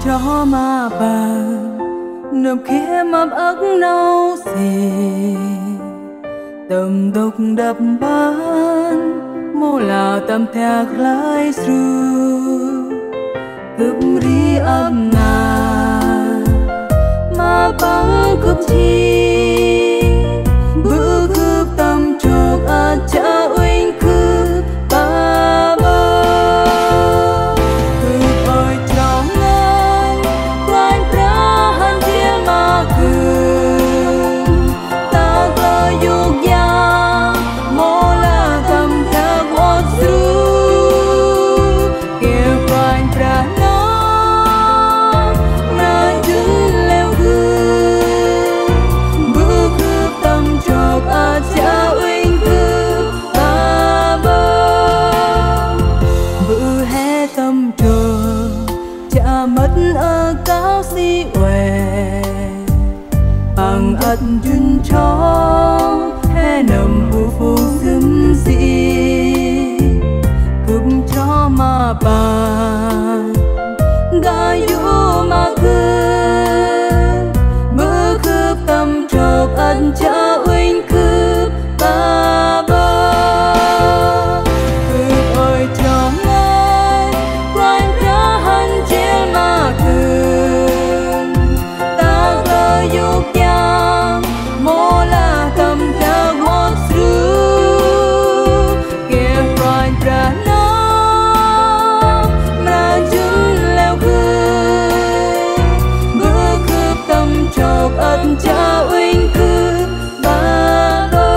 cho mà bà nộp kia mập ức nâu xì tầm độc đập bán mô là tâm thạc lại ru cướp ri âm ngà mà băng cướp chi bữa cướp tâm trọc à cha uyên cướp ba ba cướp ơi cho ngang quanh ra hắn thiên mà cướp ta cơ dục ya mô là tâm thạc ốt ru kêu quanh ra nó na chân leo gương bữa cướp tâm trọc à cha uyên cướp ba ba bữa hè tâm trọc cha mất ở cao si què bằng ân duyên trong hè nằm phù phù dâm dị cướp cho mà bàn ga yu mà cướp bữa cướp tâm trọc ân cha uyên cướp ba ba cướp ơi cho ngay quanh ra hắn trên mà cướp ta cơ dục ya mô là tâm thạc ốt ru kêu quanh ra nó mà chân leo gương bữa cướp tâm trọc ân cha uyên cướp ba ba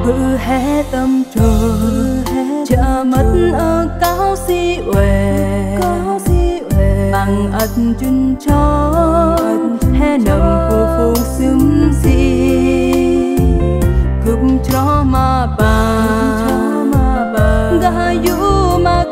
bữa hè tâm trọc cha mất ở cao si què bằng ân duyên cho hè nằm phù phù xứng dị cướp cho mà bà ga yu mà